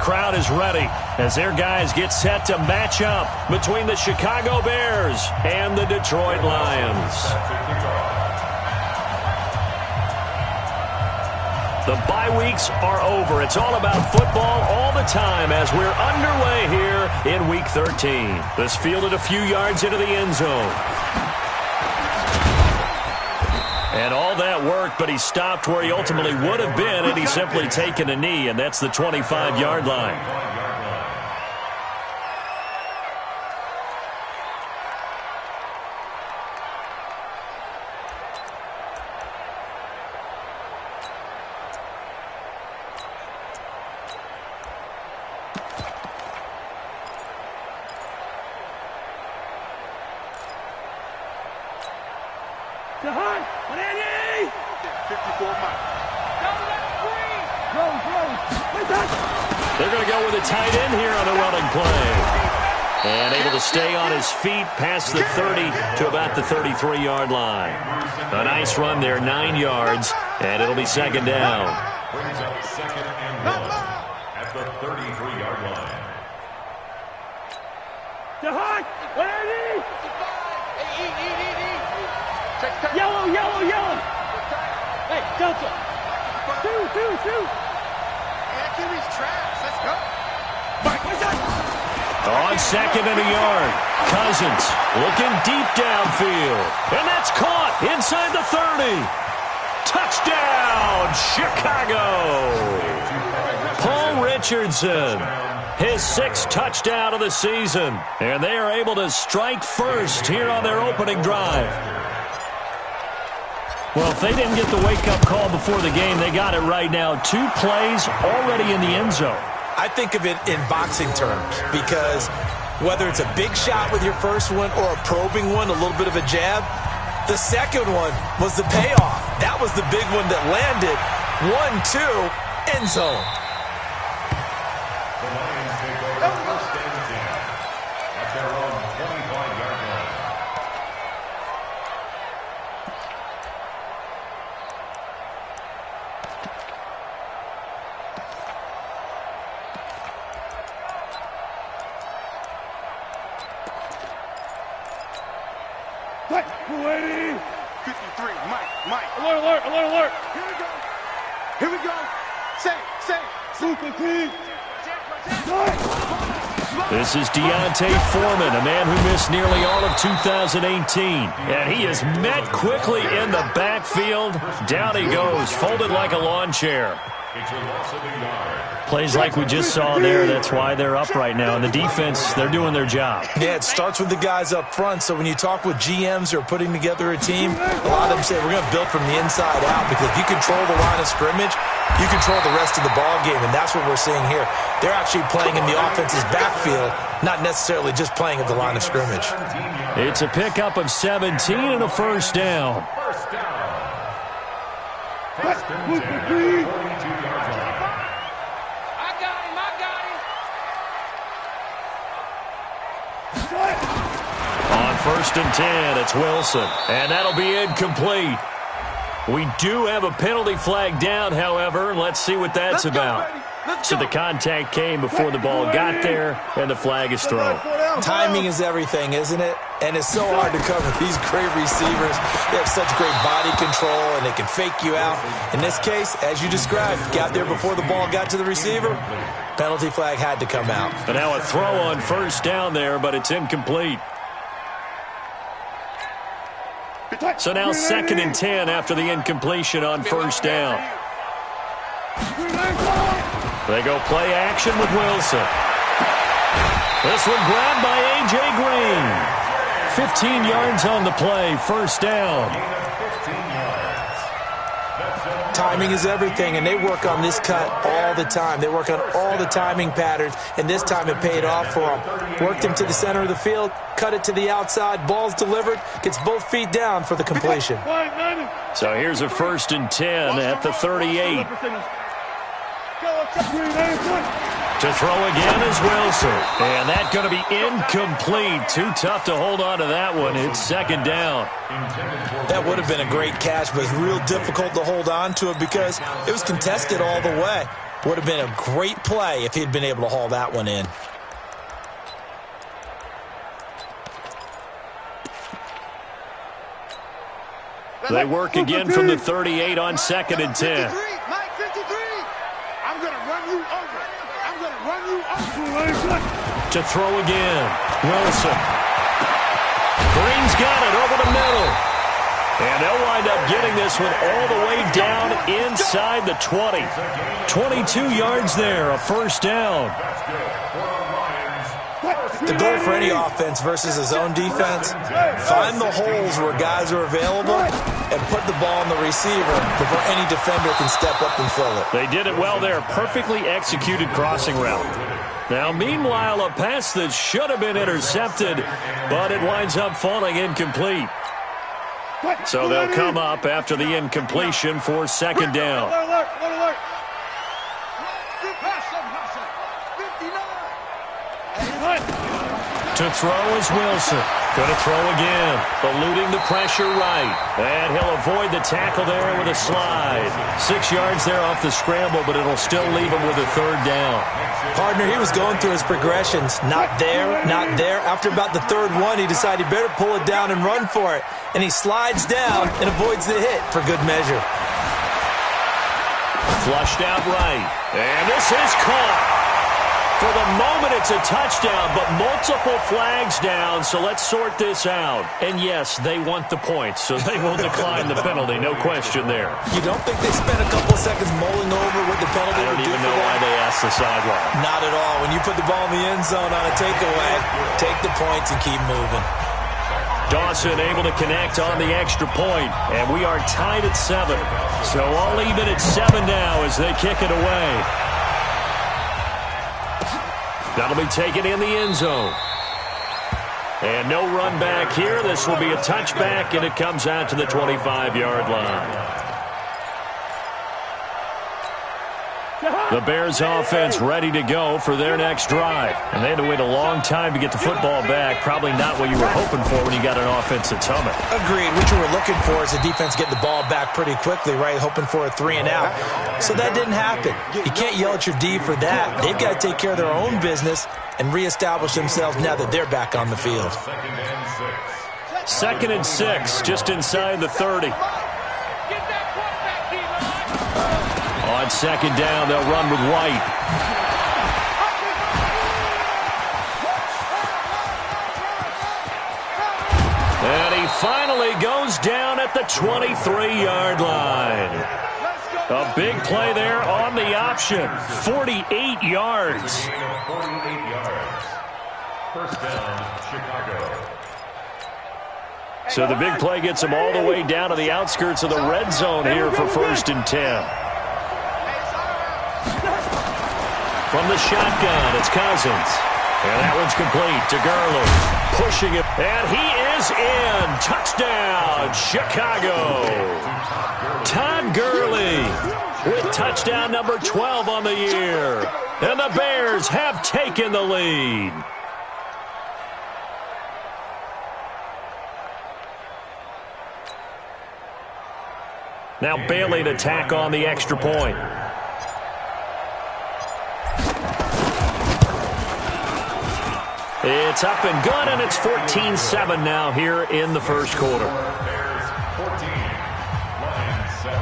crowd is ready as their guys get set to match up between the Chicago Bears and the Detroit Lions. The bye weeks are over. It's all about football all the time as we're underway here in Week 13. This fielded a few yards into the end zone. And all that worked, but he stopped where he ultimately would have been, and he's simply taken a knee, and that's the 25-yard line. They're going to go with a tight end here on the running play. And able to stay on his feet past the 30 to about the 33-yard line. A nice run there, 9 yards, and it'll be second down. Brings up second and 1 at the 33-yard line. Yellow, yellow, yellow. Hey, Delta. Two. Achilles traps. Let's go. On second and a yard, Cousins looking deep downfield. And that's caught inside the 30. Touchdown, Chicago. Paul Richardson, his 6th touchdown of the season. And they are able to strike first here on their opening drive. Well, if they didn't get the wake-up call before the game, they got it right now. 2 plays already in the end zone. I think of it in boxing terms because whether it's a big shot with your first one or a probing one, a little bit of a jab, the second one was the payoff. That was the big one that landed. 1-2, end zone. The Lions take over first and 10 at their own 25-yard line. What? 53, Mike. Alert. Here we go. Say. Super team. This is Deontay Foreman, a man who missed nearly all of 2018. And he is met quickly in the backfield. Down he goes, folded like a lawn chair. It's a loss of a yard. Plays like we just saw there. That's why they're up right now. And the defense, they're doing their job. Yeah, it starts with the guys up front. So when you talk with GMs who are putting together a team, a lot of them say we're going to build from the inside out because if you control the line of scrimmage, you control the rest of the ball game, and that's what we're seeing here. They're actually playing in the offense's backfield, not necessarily just playing at the line of scrimmage. It's a pickup of 17 and a first down. First and 10 at the 42-yard line. I got him. On first and 10, it's Wilson, and that'll be incomplete. We do have a penalty flag down, however. Let's see what that's about. So the contact came before the ball got there, and the flag is thrown. Timing is everything, isn't it? And it's so hard to cover these great receivers. They have such great body control, and they can fake you out. In this case, as you described, got there before the ball got to the receiver. Penalty flag had to come out. And now a throw on first down there, but it's incomplete. So now second and 10 after the incompletion on first down. They go play action with Wilson. This one grabbed by A.J. Green. 15 yards on the play, first down. Timing is everything, and they work on this cut all the time. They work on all the timing patterns, and this time it paid off for them. Worked him to the center of the field, cut it to the outside, ball's delivered, gets both feet down for the completion. So here's a first and 10 at the 38. To throw again is Wilson. And that's going to be incomplete. Too tough to hold on to that one. It's second down. That would have been a great catch, but it's real difficult to hold on to it because it was contested all the way. Would have been a great play if he'd been able to haul that one in. They work again from the 38 on 2nd and 10. Mike 53. I'm going to run you over. I'm going to run you over. To throw again. Wilson. Green's got it over the middle. And they'll wind up getting this one all the way down inside the 20. 22 yards there, a first down. The goal for any offense versus his own defense, find the holes where guys are available and put the ball on the receiver before any defender can step up and fill it. They did it well there. Perfectly executed crossing route. Now, meanwhile, a pass that should have been intercepted, but it winds up falling incomplete. So they'll come up after the incompletion for 2nd down. To throw is Wilson. Going to throw again. Eluding the pressure right. And he'll avoid the tackle there with a slide. 6 yards there off the scramble, but it'll still leave him with a 3rd down. Partner, he was going through his progressions. Not there, not there. After about the 3rd one, he decided he better pull it down and run for it. And he slides down and avoids the hit for good measure. Flushed out right. And this is caught. For the moment, it's a touchdown, but multiple flags down, so let's sort this out. And yes, they want the points, so they will decline the penalty, no question there. You don't think they spent a couple seconds mulling over what the penalty would do for them? I don't even know why they asked the sideline. Not at all. When you put the ball in the end zone on a takeaway, take the points and keep moving. Dawson able to connect on the extra point, and we are tied at 7. So all even at 7 now as they kick it away. That'll be taken in the end zone. And no run back here. This will be a touchback, and it comes out to the 25-yard line. The Bears offense ready to go for their next drive. And they had to wait a long time to get the football back. Probably not what you were hoping for when you got an offense that's humming. Agreed. What you were looking for is the defense getting the ball back pretty quickly, right? Hoping for a 3 and out. So that didn't happen. You can't yell at your D for that. They've got to take care of their own business and reestablish themselves now that they're back on the field. 2nd and 6, just inside the 30. On 2nd down, they'll run with White. And he finally goes down at the 23-yard line. A big play there on the option. 48 yards. 48 yards. First down, Chicago. So the big play gets him all the way down to the outskirts of the red zone here for 1st and 10. From the shotgun, it's Cousins. And that one's complete to Gurley. Pushing it. And he is in. Touchdown, Chicago. Todd Gurley with touchdown number 12 on the year. And the Bears have taken the lead. Now Bailey to tack on the extra point. It's up and good, and it's 14-7 now here in the first quarter. Bears 14, Lions 7.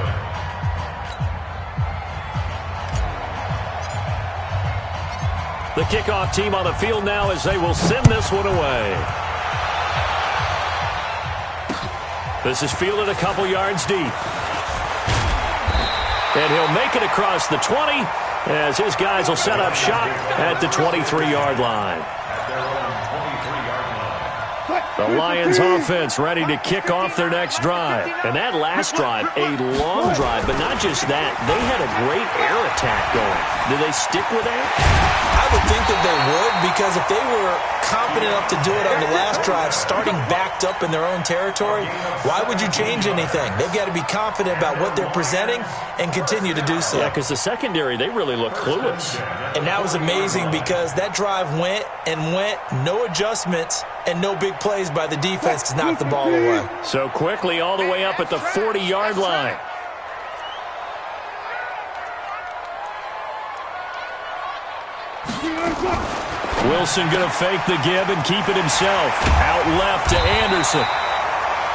The kickoff team on the field now as they will send this one away. This is fielded a couple yards deep. And he'll make it across the 20 as his guys will set up shop at the 23-yard line. The Lions offense ready to kick off their next drive. And that last drive, a long drive, but not just that. They had a great air attack going. Do they stick with that? I would think that they would, because if they were confident enough to do it on the last drive, starting backed up in their own territory, why would you change anything? They've got to be confident about what they're presenting and continue to do so. Yeah, because the secondary, they really look clueless. And that was amazing because that drive went and went, no adjustments, and no big plays by the defense to knock the ball away. So quickly all the way up at the 40-yard line. Wilson going to fake the give and keep it himself. Out left to Anderson.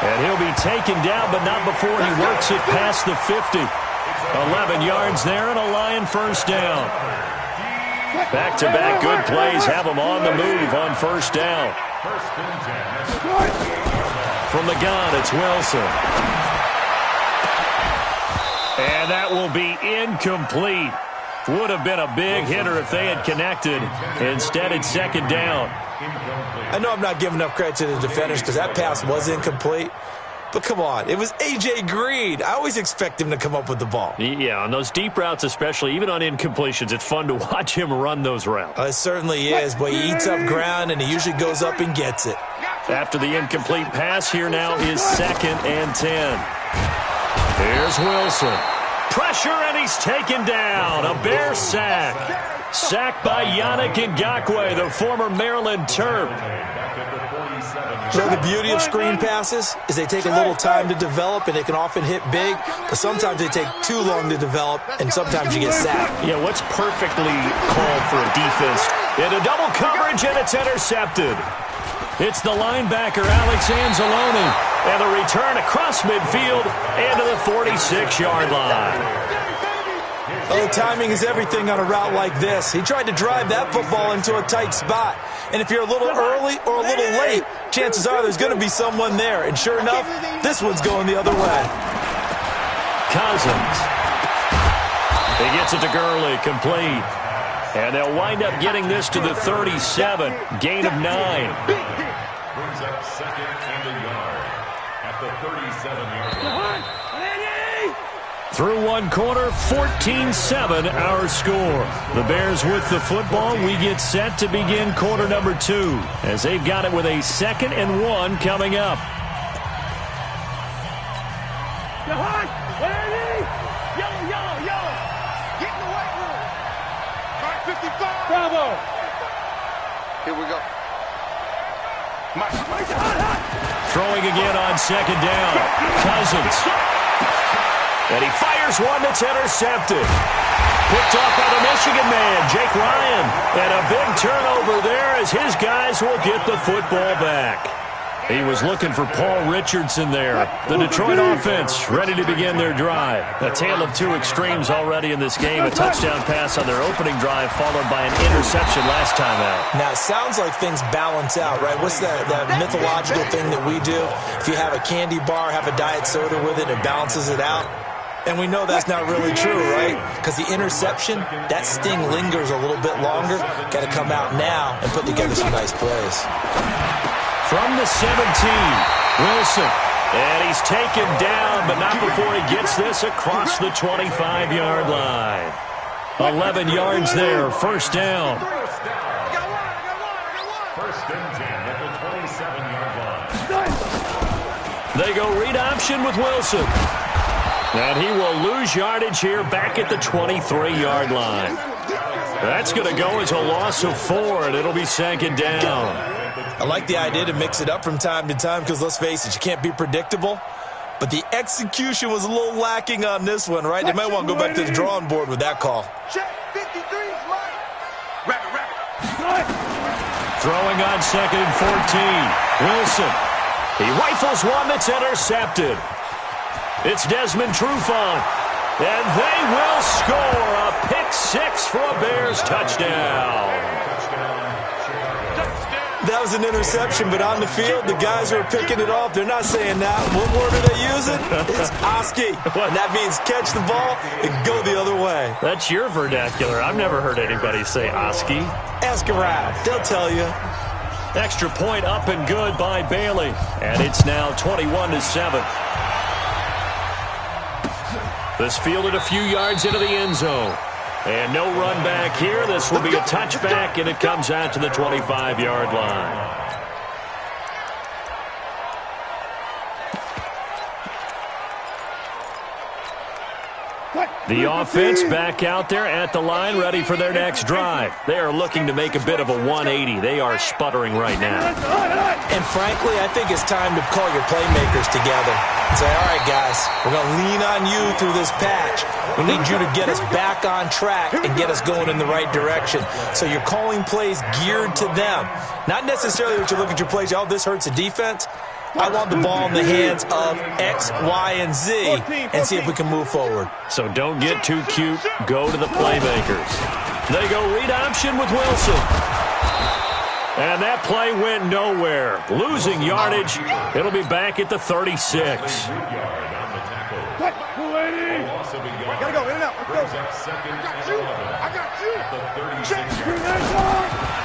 And he'll be taken down, but not before he works it past the 50. 11 yards there and a Lion first down. Back-to-back good plays have him on the move on first down. From the gun, it's Wilson. And that will be incomplete. Would have been a big hitter if they had connected. Instead, it's second down. I know I'm not giving enough credit to the defenders because that pass was incomplete. But come on, it was A.J. Green. I always expect him to come up with the ball. Yeah, on those deep routes especially, even on incompletions, it's fun to watch him run those routes. It certainly is, but he eats up ground and he usually goes up and gets it. After the incomplete pass, here now is 2nd and 10. Here's Wilson. Pressure, and he's taken down. A Bear sack. Sacked by Yannick Ngakoue, the former Maryland Terp. So the beauty of screen passes is they take a little time to develop, and they can often hit big, but sometimes they take too long to develop, and sometimes you get sacked. Yeah, what's perfectly called for a defense? Into double coverage, and it's intercepted. It's the linebacker, Alex Anzalone, and the return across midfield and to the 46-yard line. Oh, timing is everything on a route like this. He tried to drive that football into a tight spot. And if you're a little early or a little late, chances are there's going to be someone there. And sure enough, this one's going the other way. Cousins. He gets it to Gurley, complete. And they'll wind up getting this to the 37. Gain of 9. Brings up 2nd and a yard at the 37-yard line. Through one quarter, 14-7 our score. The Bears with the football. We get set to begin quarter number 2 as they've got it with a 2nd and 1 coming up. Bravo. Here we go. Throwing again on 2nd down. Cousins. And he fires one that's intercepted. Picked off by the Michigan man, Jake Ryan. And a big turnover there as his guys will get the football back. He was looking for Paul Richardson there. The Detroit offense ready to begin their drive. A tale of two extremes already in this game. A touchdown pass on their opening drive followed by an interception last time out. Now, it sounds like things balance out, right? What's that mythological thing that we do? If you have a candy bar, have a diet soda with it, it balances it out. And we know that's not really true, right? Because the interception, that sting lingers a little bit longer. Got to come out now and put together some nice plays. From the 17, Wilson. And he's taken down, but not before he gets this across the 25-yard line. 11 yards there, first down. First and 10 at the 27-yard line. They go read option with Wilson. And he will lose yardage here back at the 23-yard line. That's going to go as a loss of 4, and it'll be 2nd down. I like the idea to mix it up from time to time because, let's face it, you can't be predictable. But the execution was a little lacking on this one, right? They might want to go back to the drawing board with that call. Check 53's right. Rabbit. Throwing on 2nd and 14. Wilson. He rifles one that's intercepted. It's Desmond Trufant. And they will score a pick 6 for a Bears touchdown. That was an interception, but on the field, the guys who are picking it off, they're not saying that. What word are they using? It's Oski. And that means catch the ball and go the other way. That's your vernacular. I've never heard anybody say Oski. Ask around. They'll tell you. Extra point up and good by Bailey. And it's now 21-7. This fielded a few yards into the end zone. And no run back here. This will be a touchback, and it comes out to the 25-yard line. The offense back out there at the line, ready for their next drive. They are looking to make a bit of a 180. They are sputtering right now. And frankly, I think it's time to call your playmakers together and say, all right, guys, we're going to lean on you through this patch. We need you to get us back on track and get us going in the right direction. So you're calling plays geared to them. Not necessarily that you look at your plays, oh, this hurts the defense. I want the ball in the hands of X, Y, and Z and see if we can move forward. So don't get too cute. Go to the playmakers. They go read option with Wilson. And that play went nowhere. Losing yardage. It'll be back at the 36. Gotta go, in and out. Let's go. I got you.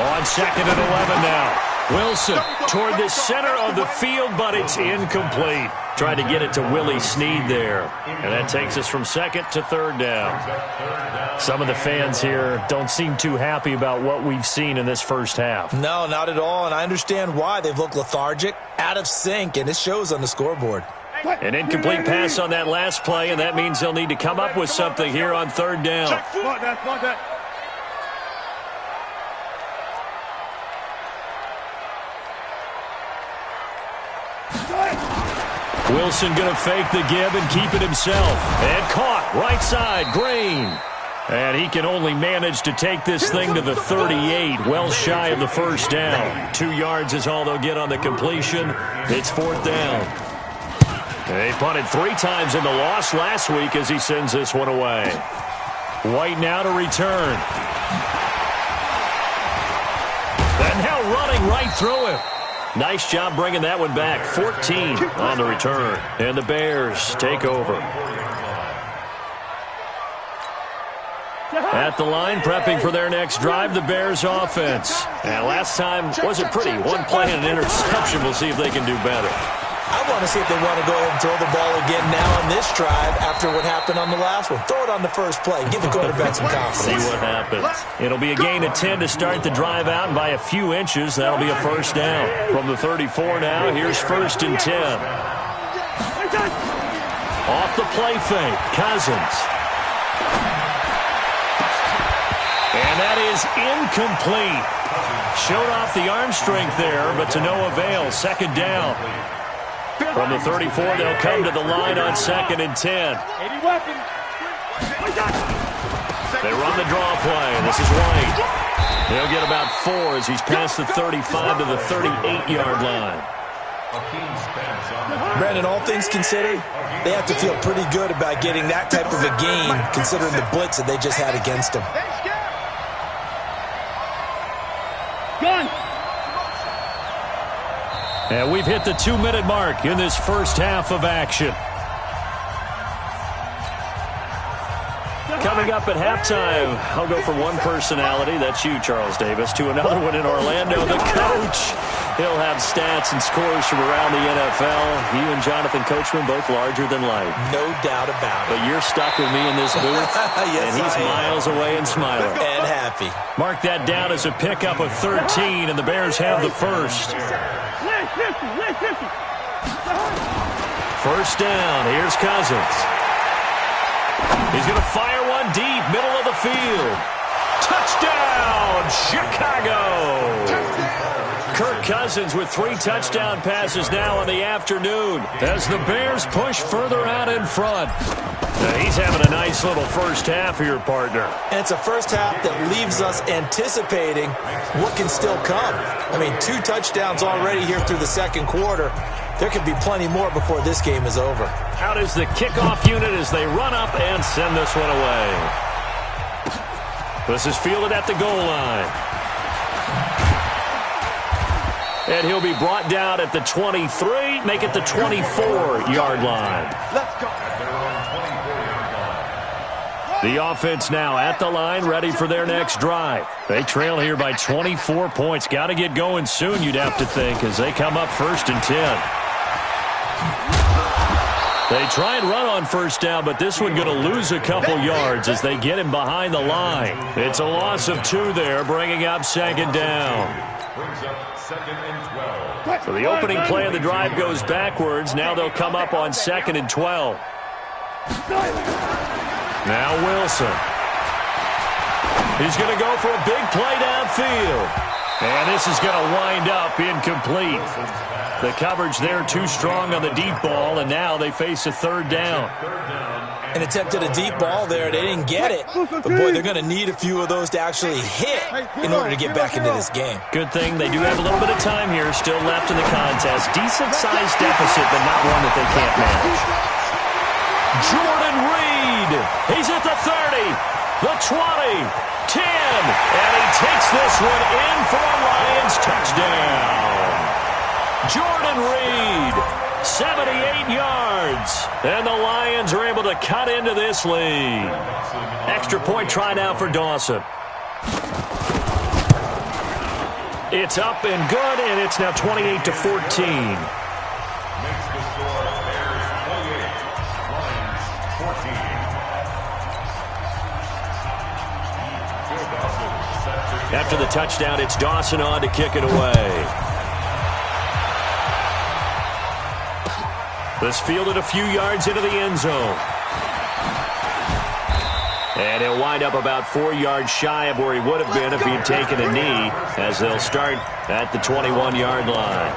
On 2nd and 11 now. Wilson toward the center of the field, but it's incomplete. Tried to get it to Willie Snead there. And that takes us from 2nd to 3rd down. Some of the fans here don't seem too happy about what we've seen in this first half. No, not at all, and I understand why. They've looked lethargic, out of sync, and it shows on the scoreboard. An incomplete pass on that last play, and that means they'll need to come up with something here on 3rd down. Wilson going to fake the give and keep it himself. And caught right side, Green. And he can only manage to take this thing to the 38, well shy of the first down. 2 yards is all they'll get on the completion. It's 4th down. They punted 3 times in the loss last week as he sends this one away. White now to return. And now running right through him. Nice job bringing that one back. 14 on the return. And the Bears take over. At the line, prepping for their next drive, the Bears offense. And last time wasn't pretty. 1 play and an interception. We'll see if they can do better. I want to see if they want to go ahead and throw the ball again now on this drive after what happened on the last one. Throw it on the first play. Give the quarterback some confidence. See what happens. It'll be a gain of 10 to start the drive out, and by a few inches, that'll be a first down. From the 34 now, here's 1st and 10. Off the play fake, Cousins. And that is incomplete. Showed off the arm strength there, but to no avail. 2nd down. From the 34, they'll come to the line on 2nd and 10. They run the draw play. This is White. They'll get about 4 as he's past the 35 to the 38-yard line. Brandon, all things considered, they have to feel pretty good about getting that type of a gain considering the blitz that they just had against them. And we've hit the 2-minute mark in this first half of action. Coming up at halftime, I'll go from one personality, that's you, Charles Davis, to another one in Orlando, the coach. He'll have stats and scores from around the NFL. You and Jonathan Coachman both larger than life. No doubt about it. But you're stuck with me in this booth, yes, and he's miles away and smiling. And happy. Mark that down as a pickup of 13, and the Bears have the first. First down, here's Cousins. He's going to fire one deep, middle of the field. Touchdown, Chicago! Kirk Cousins with 3 touchdown passes now in the afternoon as the Bears push further out in front. Now he's having a nice little first half here, partner. And it's a first half that leaves us anticipating what can still come. I mean, 2 touchdowns already here through the second quarter. There could be plenty more before this game is over. Out is the kickoff unit as they run up and send this one away. This is fielded at the goal line. And he'll be brought down at the 23, make it the 24-yard line. Let's go. The offense now at the line, ready for their next drive. They trail here by 24 points. Got to get going soon, you'd have to think, as they come up 1st and 10. They try and run on first down, but this one going to lose a couple yards as they get him behind the line. It's a loss of 2 there, bringing up 2nd down. Brings up 2nd and 12. So the opening play of the drive goes backwards. Now they'll come up on 2nd and 12. Now Wilson. He's going to go for a big play downfield. And this is going to wind up incomplete. The coverage there too strong on the deep ball, and now they face a third down. An attempt at a deep ball there. They didn't get it. But, boy, they're going to need a few of those to actually hit in order to get back into this game. Good thing they do have a little bit of time here still left in the contest. Decent-sized deficit, but not one that they can't manage. Jordan Reed. He's at the 30, the 20, 10, and he takes this one in for a Lions touchdown. Jordan Reed, 78 yards, and the Lions are able to cut into this lead. Extra point try now for Dawson. It's up and good, and it's now 28-14. After the touchdown, it's Dawson on to kick it away. This fielded a few yards into the end zone. And he'll wind up about 4 yards shy of where he would have been if he'd taken a knee, as they'll start at the 21-yard line.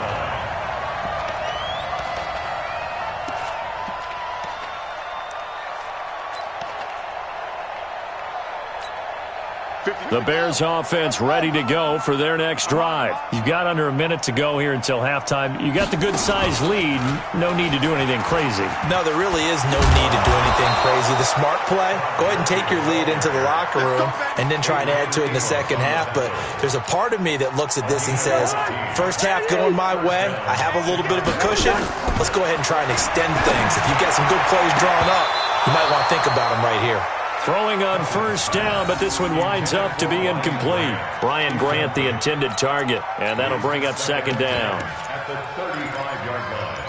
The Bears offense ready to go for their next drive. You've got under a minute to go here until halftime. You got the good-sized lead. No need to do anything crazy. No, there really is no need to do anything crazy. The smart play, go ahead and take your lead into the locker room and then try and add to it in the second half. But there's a part of me that looks at this and says, first half going my way, I have a little bit of a cushion. Let's go ahead and try and extend things. If you've got some good plays drawn up, you might want to think about them right here. Throwing on first down, but this one winds up to be incomplete. Brian Grant, the intended target, and that'll bring up second down. At the 35-yard line.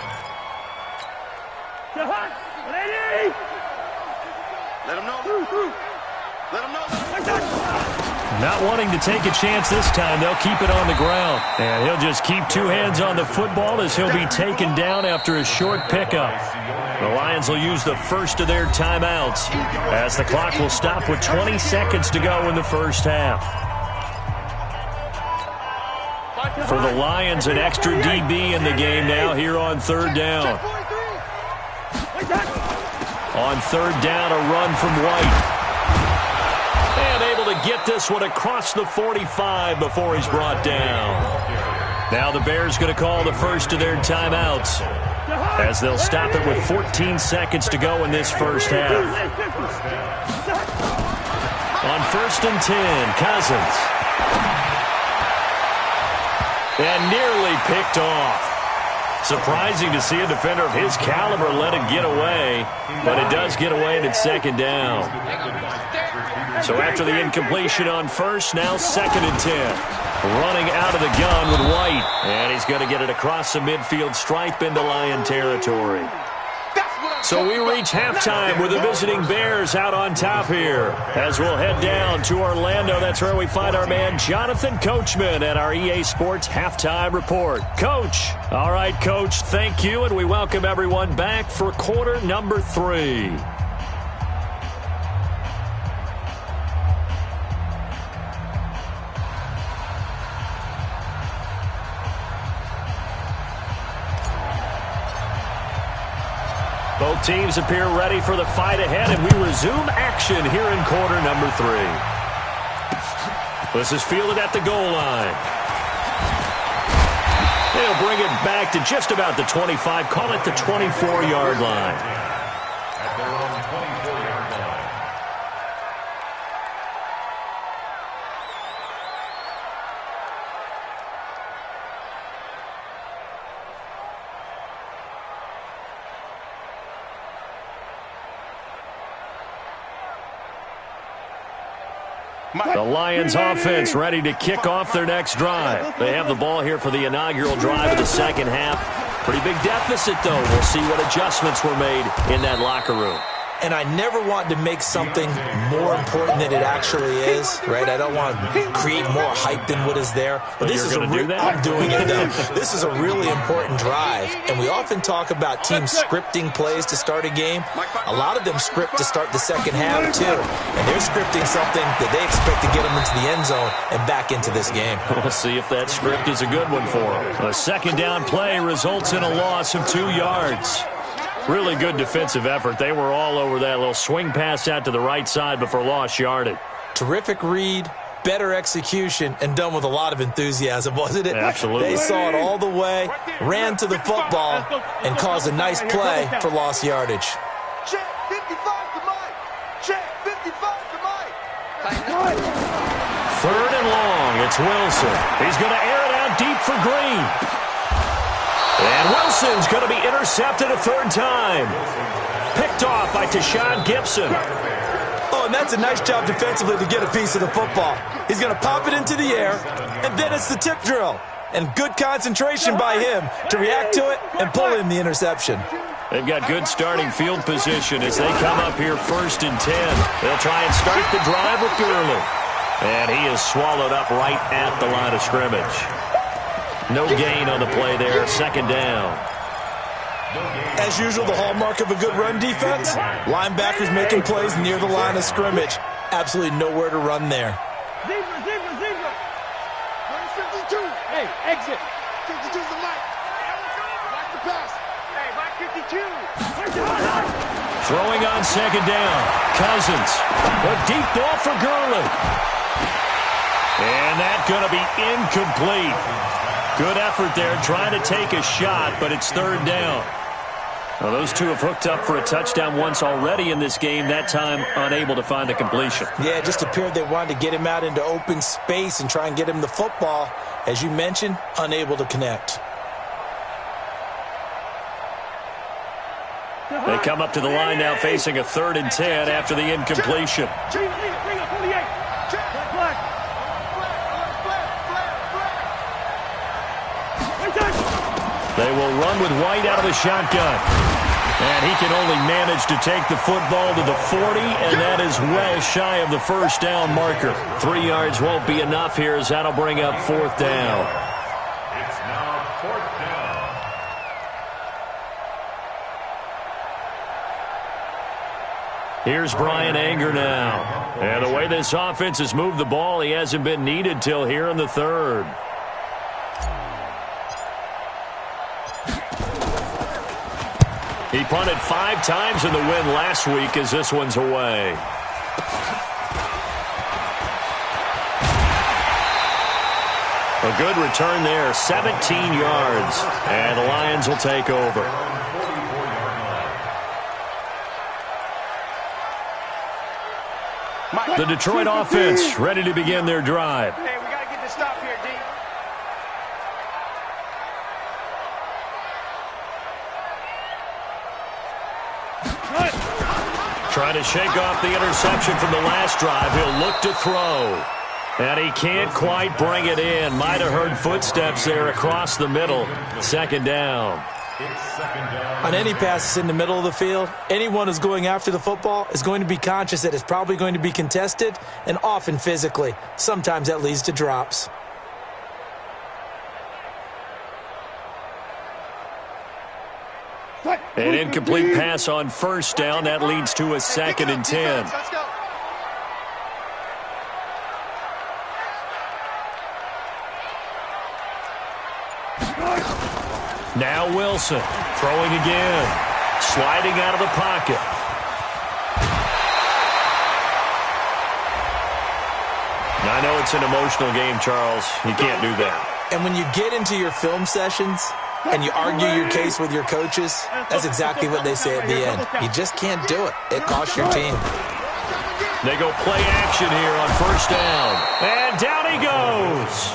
Ready? Let him know. Let him know. Not wanting to take a chance this time, they'll keep it on the ground. And he'll just keep two hands on the football as he'll be taken down after a short pickup. The Lions will use the first of their timeouts as the clock will stop with 20 seconds to go in the first half. For the Lions, an extra DB in the game now here on third down. On third down, a run from White. And able to get this one across the 45 before he's brought down. Now the Bears going to call the first of their timeouts, as they'll stop it with 14 seconds to go in this first half. On first and 10, Cousins. And nearly picked off. Surprising to see a defender of his caliber let it get away, but it does get away and it's second down. So after the incompletion on first, now second and 10. Running out of the gun with White. And he's going to get it across the midfield stripe into Lion territory. So we reach halftime with the visiting Bears out on top here. As we'll head down to Orlando, that's where we find our man Jonathan Coachman at our EA Sports Halftime Report. Coach. All right, Coach, thank you, and we welcome everyone back for quarter number 3. Both teams appear ready for the fight ahead, and we resume action here in quarter number 3. This is fielded at the goal line. They'll bring it back to just about the 25, call it the 24-yard line. At their own 24-yard line. The Lions offense ready to kick off their next drive. They have the ball here for the inaugural drive of the second half. Pretty big deficit, though. We'll see what adjustments were made in that locker room. And I never want to make something more important than it actually is, right? I don't want to create more hype than what is there. But this is I'm doing it, though. This is a really important drive. And we often talk about teams scripting plays to start a game. A lot of them script to start the second half, too. And they're scripting something that they expect to get them into the end zone and back into this game. We'll see if that script is a good one for them. A second down play results in a loss of 2 yards. Really good defensive effort. They were all over that little swing pass out to the right side before lost yardage. Terrific read, better execution, and done with a lot of enthusiasm, wasn't it? Absolutely. They saw it all the way, ran to the football, and caused a nice play for lost yardage. Check 55 to Mike. Check 55 to Mike. Third and long. It's Wilson. He's going to air it out deep for Green. And Wilson's going to be intercepted a third time. Picked off by Tashawn Gibson. Oh, and that's a nice job defensively to get a piece of the football. He's going to pop it into the air, and then it's the tip drill. And good concentration by him to react to it and pull in the interception. They've got good starting field position as they come up here 1st and 10. They'll try and start the drive with Gurley. And he is swallowed up right at the line of scrimmage. No gain on the play there, second down. As usual, the hallmark of a good run defense, linebackers making plays near the line of scrimmage. Absolutely nowhere to run there. Zebra. 52. Hey, exit. 52's the light. Like the pass. Hey, like 52. Throwing on second down. Cousins. A deep ball for Gurley. And that's going to be incomplete. Good effort there, trying to take a shot, but it's third down. Well, those two have hooked up for a touchdown once already in this game, that time unable to find the completion. Yeah, it just appeared they wanted to get him out into open space and try and get him the football. As you mentioned, unable to connect. They come up to the line now facing a 3rd and 10 after the incompletion. They will run with White out of the shotgun. And he can only manage to take the football to the 40, and that is well shy of the first down marker. 3 yards won't be enough here as that'll bring up 4th down. It's now 4th down. Here's Brian Anger now. And the way this offense has moved the ball, he hasn't been needed till here in the 3rd. He punted 5 times in the win last week as this one's away. A good return there, 17 yards. And the Lions will take over. The Detroit offense ready to begin their drive. Hey, we got to get this stop here, D. Trying to shake off the interception from the last drive. He'll look to throw. And he can't quite bring it in. Might have heard footsteps there across the middle. Second down. On any passes in the middle of the field, anyone who's going after the football is going to be conscious that it's probably going to be contested, and often physically. Sometimes that leads to drops. An incomplete pass on first down. That leads to a 2nd and 10. Let's go. Now Wilson throwing again. Sliding out of the pocket. I know it's an emotional game, Charles. You can't do that. And when you get into your film sessions and you argue your case with your coaches, that's exactly what they say at the end. You just can't do it. It costs your team. They go play action here on first down. And down he goes.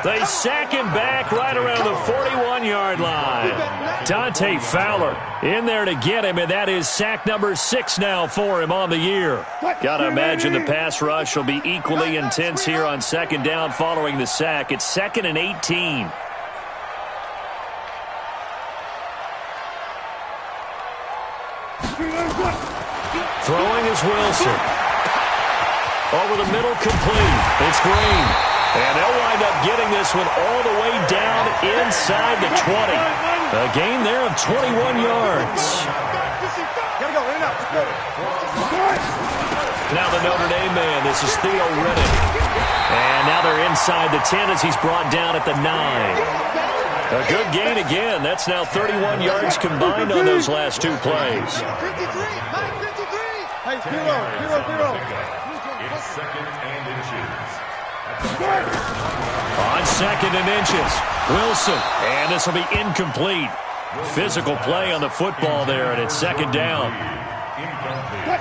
They sack him back right around the 41-yard line. Dante Fowler in there to get him, and that is sack number 6 now for him on the year. Got to imagine the pass rush will be equally intense here on second down following the sack. It's 2nd and 18. Throwing is Wilson. Over the middle, complete. It's Green. And they'll wind up getting this one all the way down inside the 20. A gain there of 21 yards. Now the Notre Dame man, this is Theo Riddick. And now they're inside the 10 as he's brought down at the 9. A good gain again. That's now 31 yards combined on those last two plays. Hey, zero. It's second and inches. On second and inches, Wilson. And this will be incomplete. Physical play on the football there, and it's second down.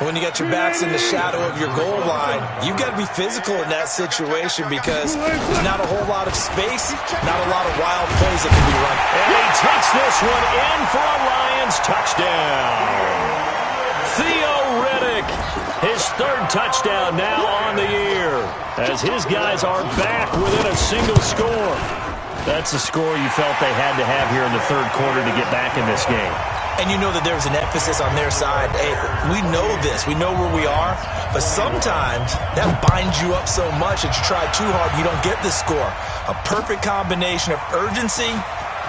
When you got your backs in the shadow of your goal line, you've got to be physical in that situation because there's not a whole lot of space, not a lot of wild plays that can be run. And he takes this one in for a Lions touchdown. Theo Riddick, his third touchdown now on the year, as his guys are back within a single score. That's the score you felt they had to have here in the third quarter to get back in this game. And you know that there's an emphasis on their side. Hey, we know this. We know where we are. But sometimes that binds you up so much that you try too hard, you don't get the score. A perfect combination of urgency,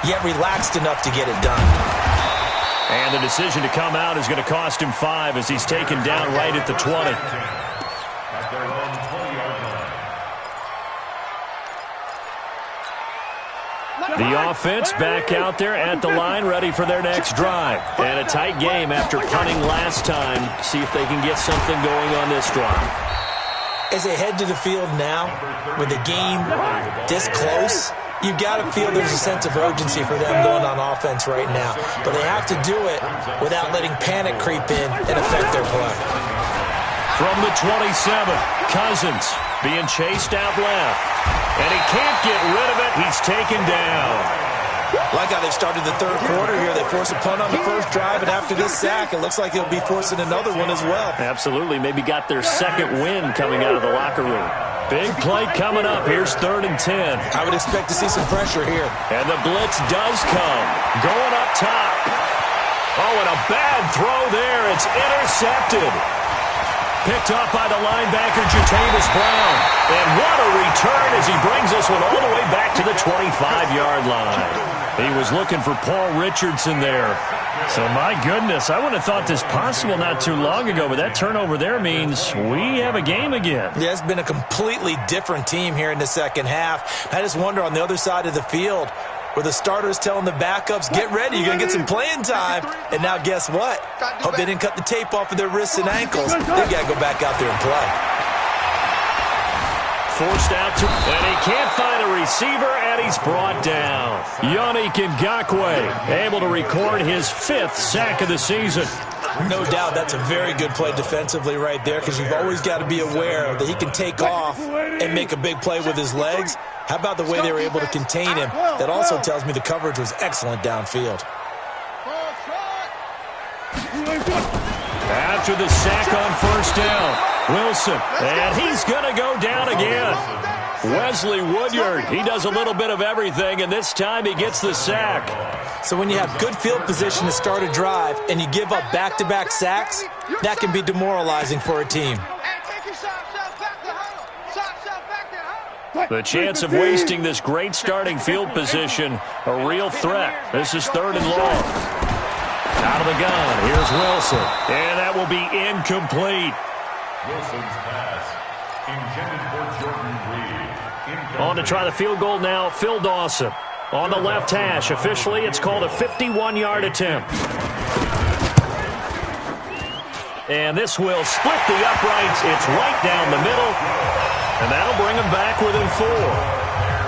yet relaxed enough to get it done. And the decision to come out is going to cost him 5 as he's taken down right at the 20. The offense back out there at the line, ready for their next drive. And a tight game after punting last time. See if they can get something going on this drive. As they head to the field now, with the game this close, you've got to feel there's a sense of urgency for them going on offense right now. But they have to do it without letting panic creep in and affect their play. From the 27, Cousins being chased out left. And he can't get rid of it. He's taken down. Like how they started the third quarter here. They force a punt on the first drive, and after this sack, it looks like they'll be forcing another one as well. Absolutely. Maybe got their second win coming out of the locker room. Big play coming up. Here's 3rd and 10. I would expect to see some pressure here. And the blitz does come. Going up top. Oh, and a bad throw there. It's intercepted. Picked up by the linebacker, Jatavis Brown. And what a return as he brings this one all the way back to the 25-yard line. He was looking for Paul Richardson there. So, my goodness, I wouldn't have thought this possible not too long ago, but that turnover there means we have a game again. Yeah, it's been a completely different team here in the second half. I just wonder on the other side of the field, where the starters telling the backups, get ready, you're going to get some playing time. And now guess what? Hope they didn't cut the tape off of their wrists and ankles. They got to go back out there and play. Forced out to, and he can't find a receiver, and he's brought down. Yannick Ngakoue able to record his 5th sack of the season. No doubt that's a very good play defensively right there because you've always got to be aware that he can take off and make a big play with his legs. How about the way they were able to contain him? That also tells me the coverage was excellent downfield. After the sack on first down, Wilson, and he's going to go down again. Wesley Woodyard, he does a little bit of everything, and this time he gets the sack. So when you have good field position to start a drive and you give up back-to-back sacks, that can be demoralizing for a team. The chance of wasting this great starting field position, a real threat. This is 3rd and long. Out of the gun, here's Wilson. And that will be incomplete. Wilson's pass intended for Jordan Reed. On to try the field goal now, Phil Dawson. On the left hash, officially it's called a 51-yard attempt. And this will split the uprights. It's right down the middle. And that'll bring them back within 4.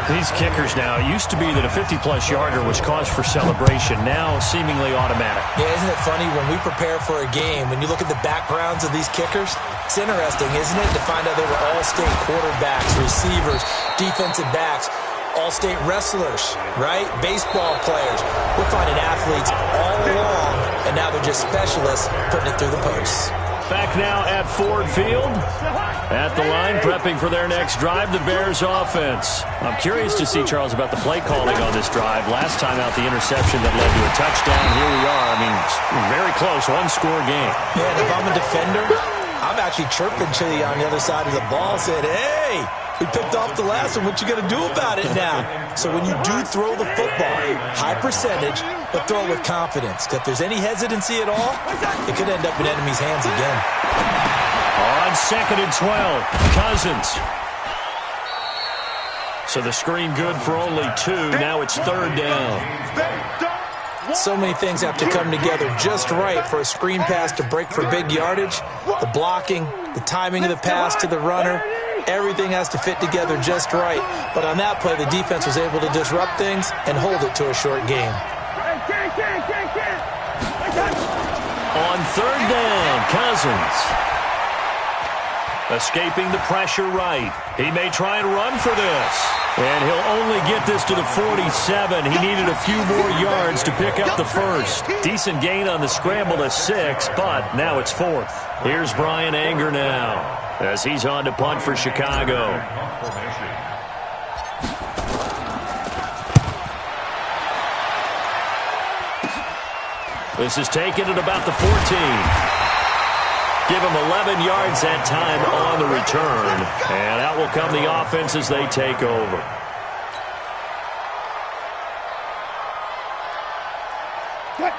These kickers now, it used to be that a 50-plus yarder was cause for celebration. Now seemingly automatic. Yeah, isn't it funny when we prepare for a game, when you look at the backgrounds of these kickers, it's interesting, isn't it, to find out they were all-state quarterbacks, receivers, defensive backs, all-state wrestlers, right? Baseball players. We're finding athletes all along, and now they're just specialists putting it through the posts. Back now at Ford Field. At the line, prepping for their next drive, the Bears offense. I'm curious to see, Charles, about the play calling on this drive. Last time out, the interception that led to a touchdown. Here we are. I mean, very close, one-score game. Yeah, and if I'm a defender, I'm actually chirping to you on the other side of the ball, saying, hey, we picked off the last one. What you going to do about it now? So when you do throw the football, high percentage, but throw it with confidence. If there's any hesitancy at all, it could end up in enemy's hands again. On 2nd and 12, Cousins. So the screen good for only 2. Now it's 3rd down. So many things have to come together just right for a screen pass to break for big yardage. The blocking, the timing of the pass to the runner, everything has to fit together just right. But on that play, the defense was able to disrupt things and hold it to a short game. On 3rd down, Cousins. Escaping the pressure right. He may try and run for this. And he'll only get this to the 47. He needed a few more yards to pick up the first. Decent gain on the scramble of 6, but now it's 4th. Here's Brian Anger now as he's on to punt for Chicago. This is taken at about the 14. Give him 11 yards that time on the return. And out will come the offense as they take over.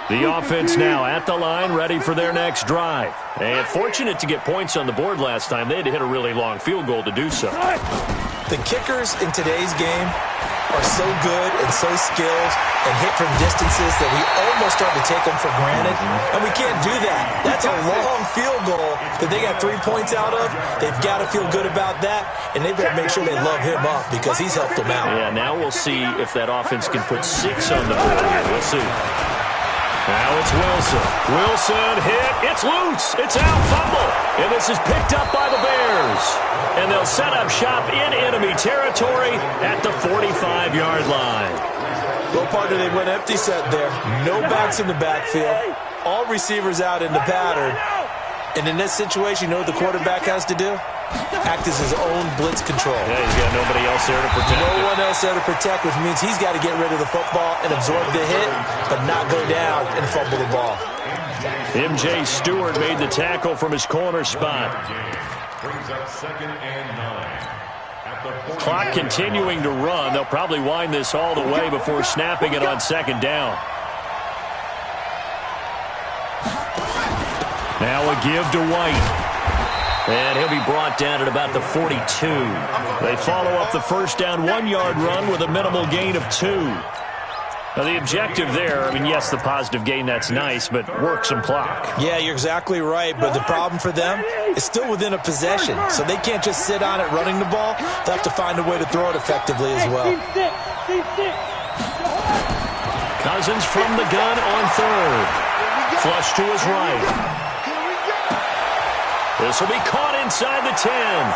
The offense now at the line, ready for their next drive. And fortunate to get points on the board last time. They had to hit a really long field goal to do so. The kickers in today's game are so good and so skilled and hit from distances that we almost start to take them for granted. And we can't do that. That's a long field goal that they got 3 points out of. They've got to feel good about that, and they better make sure they love him up because he's helped them out. Yeah, now we'll see if that offense can put 6 on the board here. We'll see. Now it's Wilson. Wilson hit. It's loose. It's out. Fumble. And this is picked up by the Bears. And they'll set up shop in enemy territory at the 45-yard line. Well, partner, they went empty set there. No backs in the backfield. All receivers out in the pattern. And in this situation, you know what the quarterback has to do? Act as his own blitz control. Yeah, he's got nobody else there to protect. No one else there to protect, which means he's got to get rid of the football and absorb the hit, but not go down and fumble the ball. M.J. Stewart made the tackle from his corner spot. Brings up 2nd and 9. Clock continuing to run. They'll probably wind this all the way before snapping it on 2nd down. Now a give to White. And he'll be brought down at about the 42. They follow up the first down 1-yard run with a minimal gain of 2. Now the objective there, I mean, yes, the positive gain, that's nice, but work some clock. Yeah, you're exactly right, but the problem for them is still within a possession, so they can't just sit on it running the ball. They'll have to find a way to throw it effectively as well. Cousins from the gun on 3rd. Flush to his right. This will be caught inside the 10.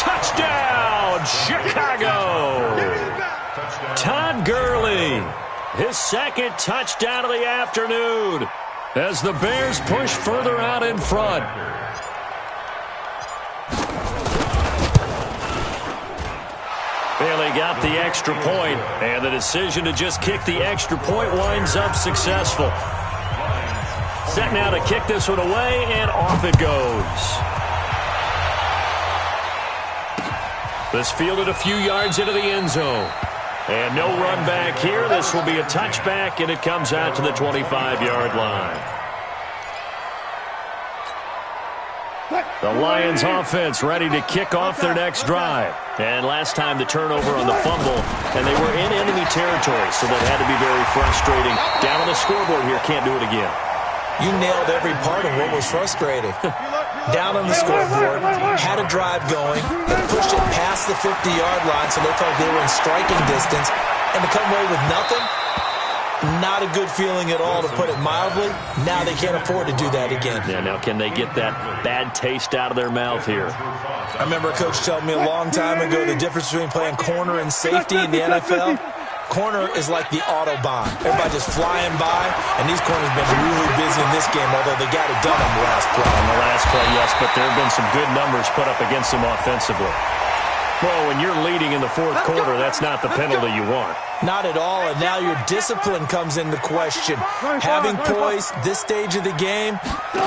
Touchdown, Chicago. Todd Gurley, his 2nd touchdown of the afternoon as the Bears push further out in front. Bailey got the extra point, and the decision to just kick the extra point winds up successful. Set now to kick this one away, and off it goes. This fielded a few yards into the end zone. And no run back here. This will be a touchback, and it comes out to the 25-yard line. The Lions offense ready to kick off their next drive. And last time the turnover on the fumble, and they were in enemy territory, so that had to be very frustrating. Down on the scoreboard here, can't do it again. You nailed every part of what was frustrating. Down on the scoreboard, had a drive going, and pushed it past the 50-yard line so they felt they were in striking distance, and to come away with nothing, not a good feeling at all, to put it mildly. Now they can't afford to do that again. Yeah, now can they get that bad taste out of their mouth here? I remember a coach telling me a long time ago the difference between playing corner and safety in the NFL corner is like the Autobahn. Everybody just flying by, and these corners have been really busy in this game, although they got it done on the last play. On the last play, yes, but there have been some good numbers put up against them offensively. Well, when you're leading in the fourth quarter, that's not the penalty you want. Not at all, and now your discipline comes into question. Having poise this stage of the game,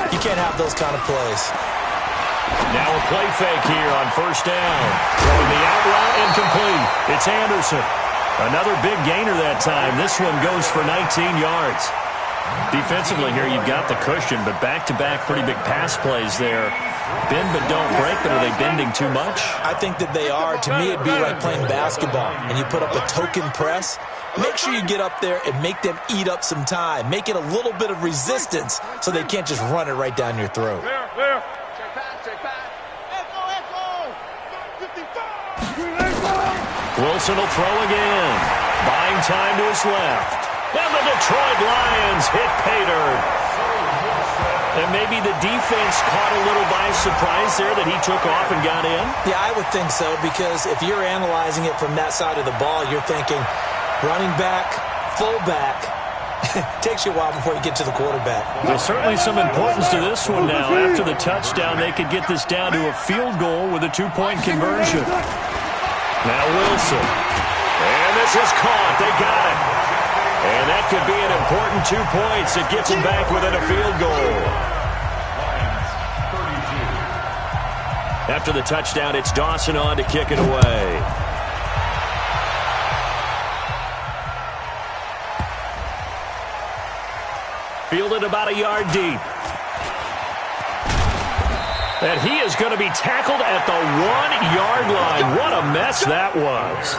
you can't have those kind of plays. Now a play fake here on first down. Throwing the out route incomplete. It's Anderson. Another big gainer that time. This one goes for 19 yards. Defensively here, you've got the cushion, but back-to-back pretty big pass plays there. Bend but don't break, but are they bending too much? I think that they are. To me, it'd be like playing basketball, and you put up a token press. Make sure you get up there and make them eat up some time. Make it a little bit of resistance so they can't just run it right down your throat. Clear. Check back. Echo. 55. Wilson will throw again. Buying time to his left. And the Detroit Lions hit pay dirt. And maybe the defense caught a little by surprise there that he took off and got in? Yeah, I would think so, because if you're analyzing it from that side of the ball, you're thinking running back, fullback. Takes you a while before you get to the quarterback. Well, certainly some importance to this one now. After the touchdown, they could get this down to a field goal with a two-point conversion. Now Wilson. And this is caught. They got it. And that could be an important 2 points. It gets them back within a field goal. After the touchdown, it's Dawson on to kick it away. Fielded about a yard deep. And he is going to be tackled at the 1-yard line. What a mess that was.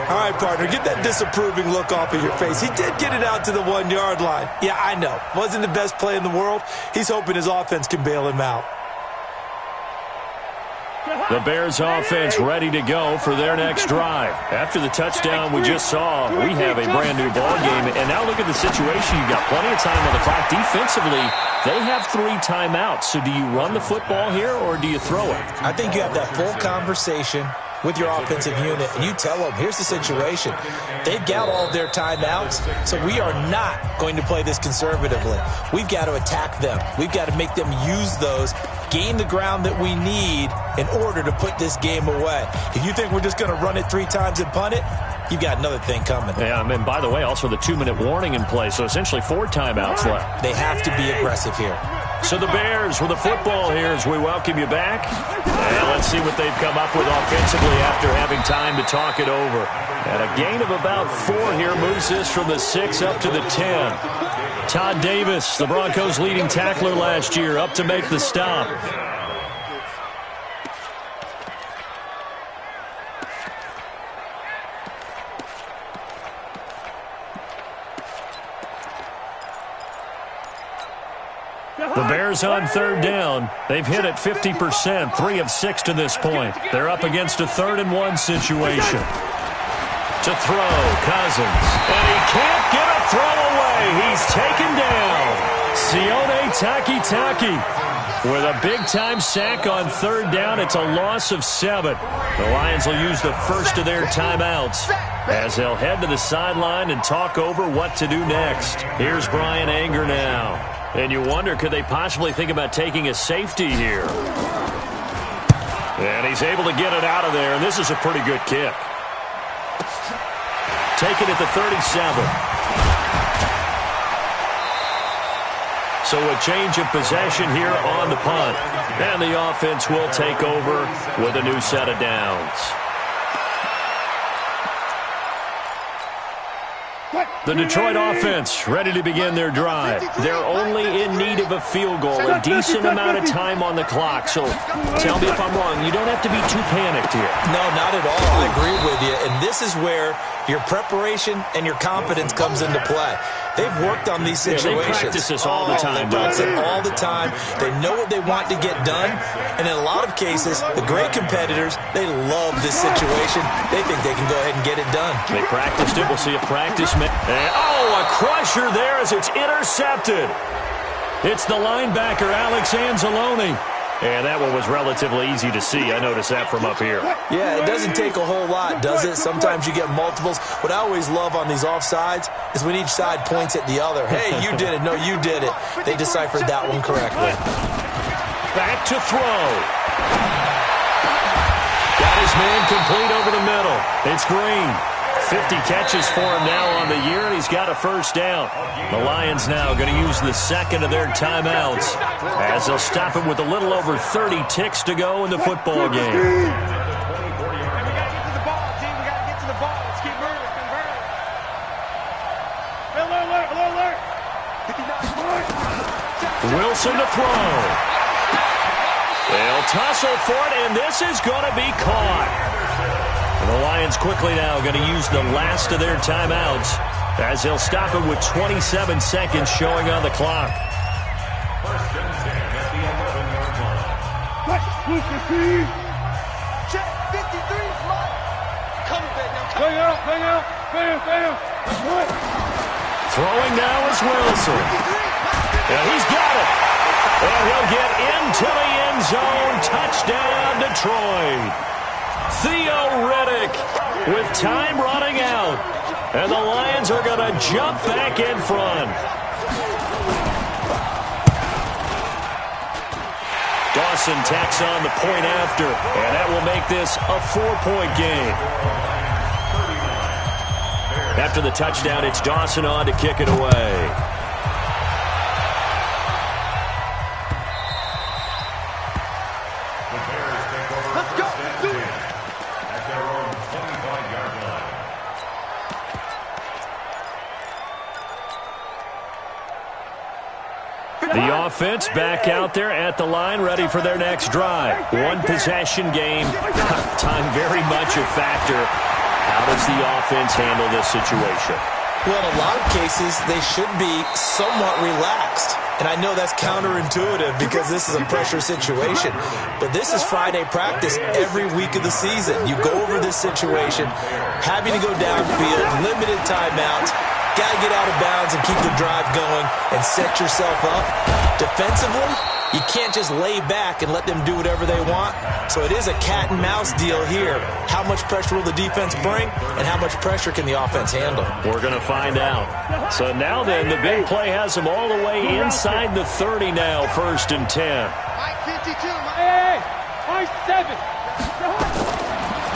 All right, partner, get that disapproving look off of your face. He did get it out to the 1-yard line. Yeah, I know. Wasn't the best play in the world. He's hoping his offense can bail him out. The Bears offense ready to go for their next drive. After the touchdown we just saw, we have a brand new ball game. And now look at the situation. You've got plenty of time on the clock. Defensively, they have 3 timeouts. So do you run the football here or do you throw it? I think you have that full conversation with your offensive unit, and you tell them, here's the situation. They've got all of their timeouts, so we are not going to play this conservatively. We've got to attack them. We've got to make them use those, gain the ground that we need in order to put this game away. If you think we're just going to run it 3 times and punt it, you've got another thing coming. Yeah, and by the way, also the 2-minute warning in play, so essentially 4 timeouts left. They have to be aggressive here. So the Bears with the football here as we welcome you back. And let's see what they've come up with offensively after having time to talk it over. And a gain of about 4 here moves this from the 6 up to the 10. Todd Davis, the Broncos' leading tackler last year, up to make the stop. The Bears on 3rd down. They've hit it 50%, 3 of 6 to this point. They're up against a 3rd and 1 situation. To throw, Cousins. And he can't get a throw away. He's taken down. Sione Takitaki with a big-time sack on 3rd down. It's a loss of 7. The Lions will use the first of their timeouts as they'll head to the sideline and talk over what to do next. Here's Brian Anger now. And you wonder, could they possibly think about taking a safety here? And he's able to get it out of there, and this is a pretty good kick. Taken at the 37. So a change of possession here on the punt. And the offense will take over with a new set of downs. The Detroit offense ready to begin their drive. They're only in need of a field goal, a decent amount of time on the clock. So tell me if I'm wrong. You don't have to be too panicked here. No, not at all. I agree with you. And this is where your preparation and your confidence comes into play. They've worked on these situations. They practice this all the time. They practice it all the time. They know what they want to get done. And in a lot of cases, the great competitors, they love this situation. They think they can go ahead and get it done. They practiced it. We'll see a practice. And, a crusher there as it's intercepted. It's the linebacker, Alex Anzalone. And that one was relatively easy to see. I noticed that from up here. Yeah, it doesn't take a whole lot, does it? Sometimes you get multiples. What I always love on these offsides is when each side points at the other. Hey, you did it. No, you did it. They deciphered that one correctly. Back to throw. Got his man complete over the middle. It's Green. 50 catches for him now on the year, and he's got a first down. The Lions now going to use the second of their timeouts as they'll stop him with a little over 30 ticks to go in the football game. We got to get to the ball, team. We got to get to the ball. Let's keep moving. Convert it. Alert. Wilson to throw. They'll tussle for it, and this is going to be caught. And the Lions quickly now going to use the last of their timeouts as they'll stop it with 27 seconds showing on the clock. First and 10 at the 11-yard line. Check 53, smart. Come back now. Bang out. Throwing now is Wilson. And he's got it. And he'll get into the end zone. Touchdown, Detroit. Theo Riddick with time running out. And the Lions are going to jump back in front. Dawson tacks on the point after, and that will make this a 4-point game. After the touchdown, it's Dawson on to kick it away. The offense back out there at the line, ready for their next drive. One possession game. Time very much a factor. How does the offense handle this situation? Well, in a lot of cases, they should be somewhat relaxed. And I know that's counterintuitive because this is a pressure situation. But this is Friday practice every week of the season. You go over this situation, having to go downfield, limited timeouts. Got to get out of bounds and keep the drive going and set yourself up. Defensively, you can't just lay back and let them do whatever they want. So it is a cat and mouse deal here. How much pressure will the defense bring and how much pressure can the offense handle? We're going to find out. So now then, the big play has them all the way inside the 30 now, 1st and 10. Mike 52. Mike 7.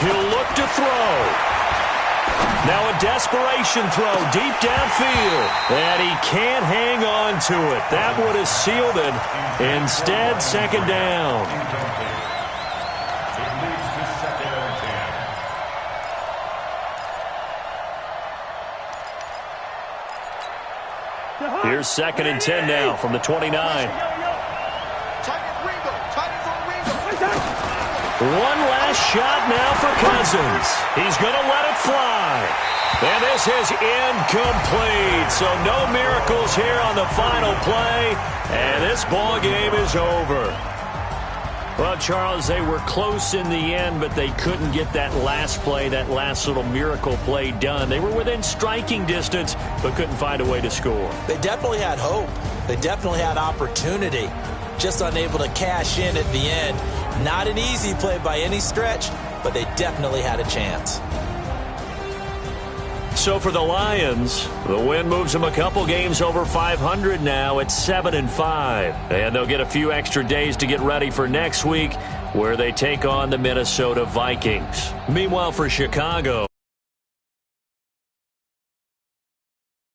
He'll look to throw. Now a desperation throw deep downfield. And he can't hang on to it. That would have sealed it. Instead, second down. It leads to second and 10. Here's 2nd and 10 now from the 29. One last shot now for Cousins. He's going to let it fly. And this is incomplete. So no miracles here on the final play. And this ball game is over. Well, Charles, they were close in the end, but they couldn't get that last play, that last little miracle play done. They were within striking distance, but couldn't find a way to score. They definitely had hope. They definitely had opportunity. Just unable to cash in at the end. Not an easy play by any stretch, but they definitely had a chance. So for the Lions, the win moves them a couple games over 500 now at 7-5. And they'll get a few extra days to get ready for next week, where they take on the Minnesota Vikings. Meanwhile, for Chicago,